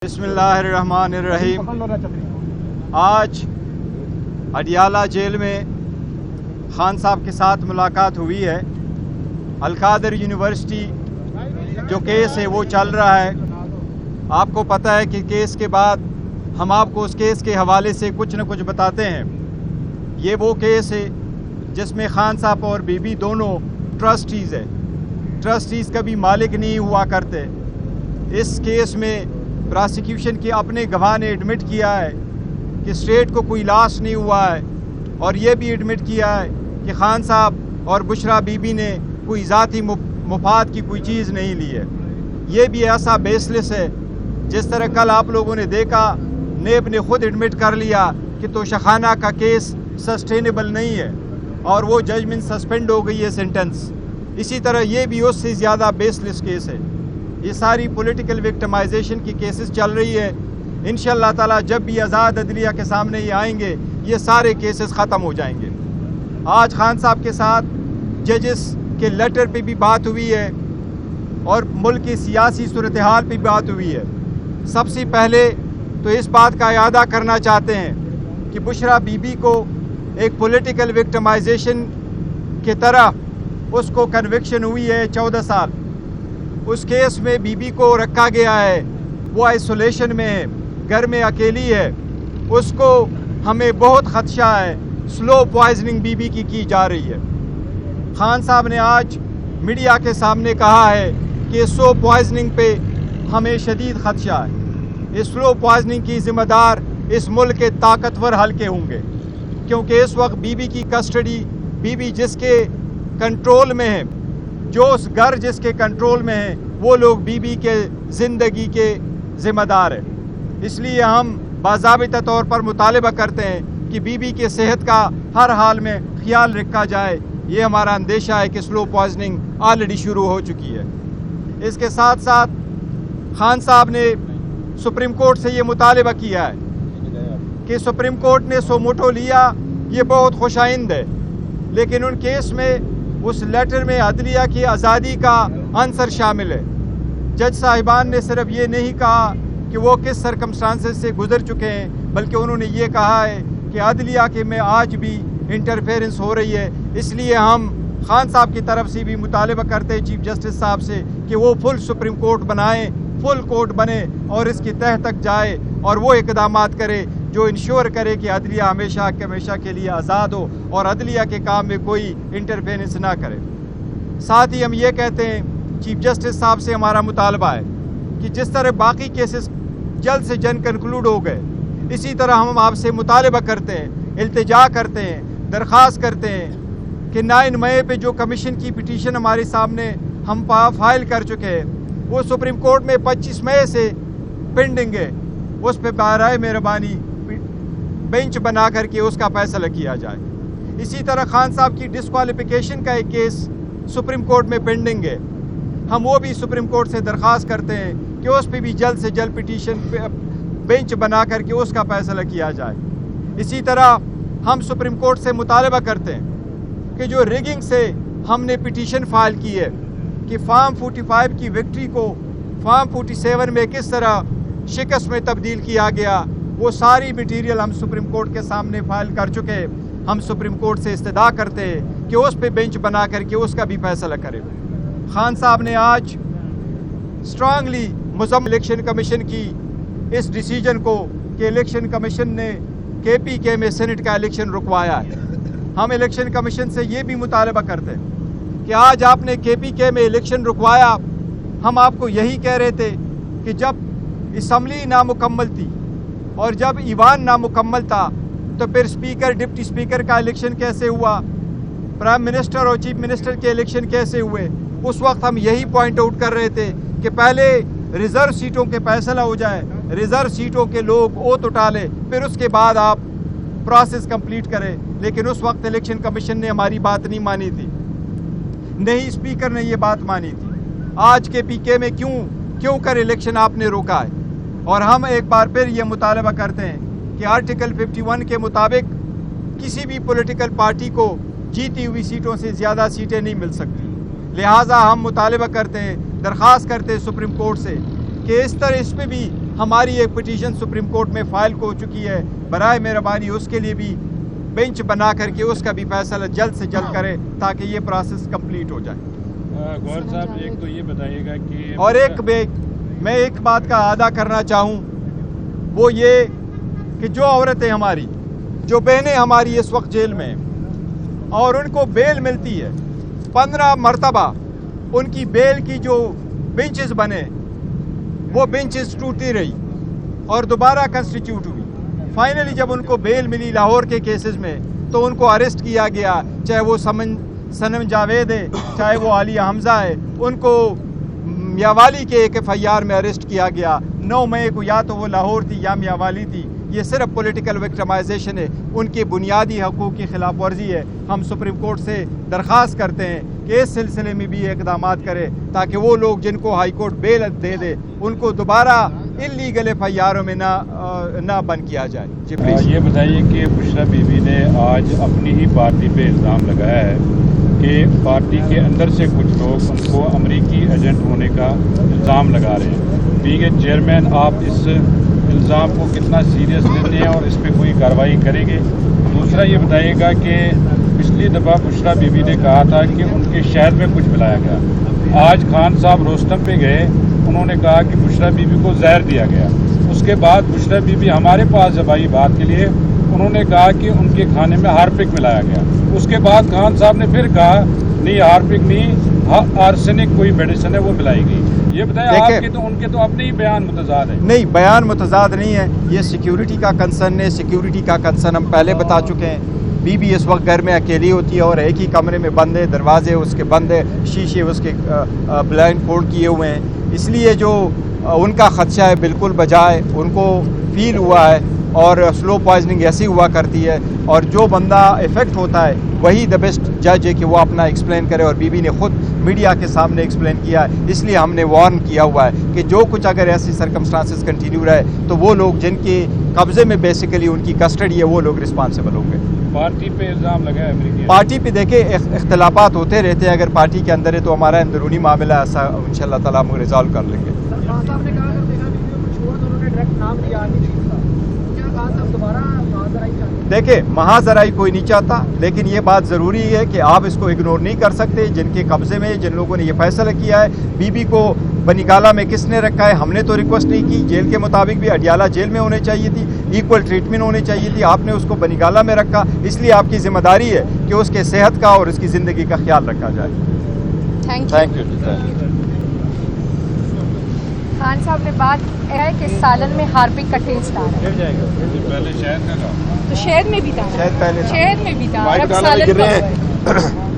बिस्मिल्लाहिर्रहमानिर्रहीम। आज अडियाला जेल में खान साहब के साथ मुलाकात हुई है। अलकादर यूनिवर्सिटी जो केस है वो चल रहा है। आपको पता है कि केस के बाद हम आपको उस केस के हवाले से कुछ न कुछ बताते हैं। ये वो केस है जिसमें खान साहब और बीबी दोनों ट्रस्टीज़ है। ट्रस्टीज़ कभी मालिक नहीं हुआ करते। इस केस में प्रोसिक्यूशन के अपने गवाह ने एडमिट किया है कि स्टेट को कोई लॉस नहीं हुआ है, और ये भी एडमिट किया है कि खान साहब और बुशरा बीबी ने कोई ज़ाती मुफाद की कोई चीज़ नहीं ली है। ये भी ऐसा बेसलेस है। जिस तरह कल आप लोगों ने देखा, नेब ने खुद एडमिट कर लिया कि तोशाखाना का केस सस्टेनेबल नहीं है और वो जजमेंट सस्पेंड हो गई है, सेंटेंस। इसी तरह ये भी उससे ज़्यादा बेसलेस केस है। ये सारी पॉलिटिकल विक्टिमाइजेशन की केसेस चल रही है। इंशाअल्लाह ताला जब भी आज़ाद अदलिया के सामने ये आएंगे, ये सारे केसेस ख़त्म हो जाएंगे। आज खान साहब के साथ जजेस के लेटर पे भी बात हुई है और मुल्क की सियासी सूरत हाल पे भी बात हुई है। सबसे पहले तो इस बात का इयादा करना चाहते हैं कि बुशरा बीबी को एक पॉलिटिकल विक्टिमाइजेशन की तरह उसको कन्विक्शन हुई है 14 साल। उस केस में बीबी को रखा गया है, वो आइसोलेशन में है, घर में अकेली है। उसको हमें बहुत खदशा है, स्लो पॉइजनिंग बीबी की जा रही है। खान साहब ने आज मीडिया के सामने कहा है कि स्लो पॉइजनिंग पे हमें शदीद खदशा है। इस स्लो पॉइजनिंग की जिम्मेदार इस मुल्क के ताकतवर हल्के होंगे, क्योंकि इस वक्त बीबी की कस्टडी, बीबी जिसके कंट्रोल में है, जो उस घर जिसके कंट्रोल में है, वो लोग बीबी के ज़िंदगी के ज़िम्मेदार हैं। इसलिए हम बाज़ाबिता तौर पर मुतालबा करते हैं कि बीबी के सेहत का हर हाल में ख्याल रखा जाए। ये हमारा अंदेशा है कि स्लो पॉइजनिंग ऑलरेडी शुरू हो चुकी है। इसके साथ साथ खान साहब ने सुप्रीम कोर्ट से ये मुतालबा किया है कि सुप्रीम कोर्ट ने सो मोटो लिया, ये बहुत खुशाइंद है, लेकिन उन केस में उस लेटर में अदलिया की आज़ादी का आंसर शामिल है। जज साहिबान ने सिर्फ ये नहीं कहा कि वो किस सरकमस्टांसेस से गुजर चुके हैं, बल्कि उन्होंने ये कहा है कि अदलिया के में आज भी इंटरफेरेंस हो रही है। इसलिए हम खान साहब की तरफ से भी मुतालबा करते हैं चीफ जस्टिस साहब से कि वो फुल सुप्रीम कोर्ट बनाएं, फुल कोर्ट बने और इसकी तह तक जाए और वो इक़दामात करे जो इंश्योर करे कि अदलिया हमेशा के हमेशा के लिए आज़ाद हो और अदलिया के काम में कोई इंटरफेरेंस ना करे। साथ ही हम ये कहते हैं, चीफ जस्टिस साहब से हमारा मुतालबा है कि जिस तरह बाकी केसेस जल्द से जल्द कंक्लूड हो गए, इसी तरह हम आपसे मुतालबा करते हैं, इल्तिजा करते हैं, दरख्वास्त करते हैं कि 9 मई पे जो कमीशन की पिटीशन हमारे सामने हम फाइल कर चुके हैं, वो सुप्रीम कोर्ट में 25 मई से पेंडिंग है। उस पर बराए मेहरबानी बेंच बना करके उसका फैसला किया जाए। इसी तरह खान साहब की डिस्क्वालिफिकेशन का एक केस सुप्रीम कोर्ट में पेंडिंग है। हम वो भी सुप्रीम कोर्ट से दरख्वास्त करते हैं कि उस पर भी जल्द से जल्द पिटीशन बेंच बना करके उसका फैसला किया जाए। इसी तरह हम सुप्रीम कोर्ट से मुतालबा करते हैं कि जो रिगिंग से हमने पिटीशन फाइल की है कि फार्म 45 की विक्ट्री को फार्म 47 में किस तरह शिकस्त में तब्दील किया गया, वो सारी मटीरियल हम सुप्रीम कोर्ट के सामने फाइल कर चुके हैं। हम सुप्रीम कोर्ट से इस्तदा करते हैं कि उस पे बेंच बना करके उसका भी फैसला करें। खान साहब ने आज स्ट्रांगली मुज़म्मत इलेक्शन कमीशन की इस डिसीजन को कि इलेक्शन कमीशन ने KPK में सेनेट का इलेक्शन रुकवाया है। हम इलेक्शन कमीशन से ये भी मुतालबा करते हैं कि आज आपने KPK में इलेक्शन रुकवाया। हम आपको यही कह रहे थे कि जब असम्बली नामुकम्मल थी और जब ईवान नामुकम्मल था, तो फिर स्पीकर, डिप्टी स्पीकर का इलेक्शन कैसे हुआ, प्राइम मिनिस्टर और चीफ मिनिस्टर के इलेक्शन कैसे हुए। उस वक्त हम यही पॉइंट आउट कर रहे थे कि पहले रिज़र्व सीटों के फैसला हो जाए, रिज़र्व सीटों के लोग ओथ उठा ले, फिर उसके बाद आप प्रोसेस कंप्लीट करें। लेकिन उस वक्त इलेक्शन कमीशन ने हमारी बात नहीं मानी थी, नहीं स्पीकर ने ये बात मानी थी। आज KPK में क्यों कर इलेक्शन आपने रोका है। और हम एक बार फिर ये मुतालबा करते हैं कि आर्टिकल 51 के मुताबिक किसी भी पॉलिटिकल पार्टी को जीती हुई सीटों से ज़्यादा सीटें नहीं मिल सकती। लिहाजा हम मुतालबा करते हैं, दरख्वास्त करते हैं सुप्रीम कोर्ट से कि इस पर भी ہماری ایک پٹیشن سپریم کورٹ میں فائل ہو چکی ہے، برائے مہربانی اس کے لیے بھی بینچ بنا کر کے اس کا بھی فیصلہ جلد سے جلد کرے تاکہ یہ پروسیس کمپلیٹ ہو جائے۔ گوہر صاحب ایک تو یہ بتائیے گا کہ اور میں ایک بات کا اعادہ کرنا چاہوں، وہ یہ کہ جو عورتیں ہماری، جو بہنیں ہماری اس وقت جیل میں اور ان کو بیل ملتی ہے، 15 مرتبہ ان کی بیل کی جو بینچز بنے وہ بینچز ٹوٹتی رہی اور دوبارہ کنسٹیٹیوٹ ہوئی۔ فائنلی جب ان کو بیل ملی لاہور کے کیسز میں تو ان کو اریسٹ کیا گیا، چاہے وہ سنم جاوید ہے، چاہے وہ عالیہ حمزہ ہے، ان کو میاوالی کے ایک FIR میں اریسٹ کیا گیا 9 مئی کو، یا تو وہ لاہور تھی یا میاوالی تھی۔ یہ صرف پولیٹیکل وکٹمائزیشن ہے، ان کے بنیادی حقوق کی خلاف ورزی ہے۔ ہم سپریم کورٹ سے درخواست کرتے ہیں کہ اس سلسلے میں بھی اقدامات کرے تاکہ وہ لوگ جن کو ہائی کورٹ بیل دے دے ان کو دوبارہ انلیگل FIR میں نہ بند کیا جائے۔ جی پلیز۔ یہ بتائیے کہ بشرا بی بی نے آج اپنی ہی پارٹی پہ الزام لگایا ہے کہ پارٹی کے اندر سے کچھ لوگ ان کو امریکی ایجنٹ ہونے کا الزام لگا رہے ہیں۔ بینگ اے چیئرمین آپ اس الزام کو کتنا سیریس لیتے ہیں اور اس پہ کوئی کارروائی کریں گے؟ دوسرا یہ بتائیے گا کہ پچھلی دفعہ بشرا بی بی نے کہا تھا کہ ان کے شہر میں کچھ ملایا گیا، آج خان صاحب روستم پہ گئے، انہوں نے کہا کہ بشرا بی بی کو زہر دیا گیا۔ اس کے بعد بشرا بی بی ہمارے پاس جب آئی بات کے لیے، انہوں نے کہا کہ ان کے کھانے میں ہارپک ملایا گیا۔ اس کے بعد خان صاحب نے پھر کہا نہیں ہارپک نہیں، آرسینک کوئی میڈیسن ہے وہ ملائی گئی۔ یہ بتائیں آپ کے تو ان کے تو اپنے ہی بیان متضاد ہیں۔ نہیں، بیان متضاد نہیں ہے، یہ سیکیورٹی کا کنسرن ہے۔ سیکیورٹی کا کنسرن ہم پہلے بتا چکے ہیں۔ بی بی اس وقت گھر میں اکیلی ہوتی ہے اور ایک ہی کمرے میں بند ہے، دروازے اس کے بند ہے، شیشے اس کے بلائنڈ فولڈ کیے ہوئے ہیں، اس لیے جو ان کا خدشہ ہے بالکل بجائے ان کو فیل ہوا ہے اور سلو پوائزننگ ایسی ہوا کرتی ہے، اور جو بندہ افیکٹ ہوتا ہے وہی دا بیسٹ جج ہے کہ وہ اپنا ایکسپلین کرے، اور بی بی نے خود میڈیا کے سامنے ایکسپلین کیا ہے۔ اس لیے ہم نے وارن کیا ہوا ہے کہ جو کچھ اگر ایسی سرکمسٹانسز کنٹینیو رہے تو وہ لوگ جن کے قبضے میں بیسیکلی ان کی کسٹڈی ہے وہ لوگ رسپانسبل ہوں گے۔ پارٹی پہ الزام لگا ہے امریکی پارٹی پہ دیکھیں اختلافات ہوتے رہتے ہیں، اگر پارٹی کے اندر ہے تو ہمارا اندرونی معاملہ ایسا انشاءاللہ تعالیٰ ہم ریزالو کر لیں گے۔ خان صاحب نے کہا اگر دیکھا ویڈیو میں چھوڑ تو انہوں نے ڈائریکٹ نام لیا نہیں تھا، کیا خان صاحب دوبارہ محاذرائی چاہتے ہیں؟ دیکھیں محاذرائی کوئی نہیں چاہتا، لیکن یہ بات ضروری ہے کہ آپ اس کو اگنور نہیں کر سکتے۔ جن کے قبضے میں جن لوگوں نے یہ فیصلہ کیا ہے، بی بی کو بنیگالہ میں کس نے رکھا ہے، ہم نے تو ریکویسٹ نہیں کی، جیل کے مطابق بھی اڈیالہ جیل میں ہونے چاہیے تھی، ایکول ٹریٹمنٹ ہونی چاہیے تھی، آپ نے اس کو بنیگالہ میں رکھا، اس لیے آپ کی ذمہ داری ہے کہ اس کے صحت کا اور اس کی زندگی کا خیال رکھا جائے۔ Thank you. خان صاحب نے بات ہے کہ سالن میں ہارپک کا ٹیسٹ آ رہا ہے، پہلے شہد کا تو شہد میں بھی تھا، شہد پہلے تھا، شہد میں بھی تھا، اور اب سالن کا ہوا ہے۔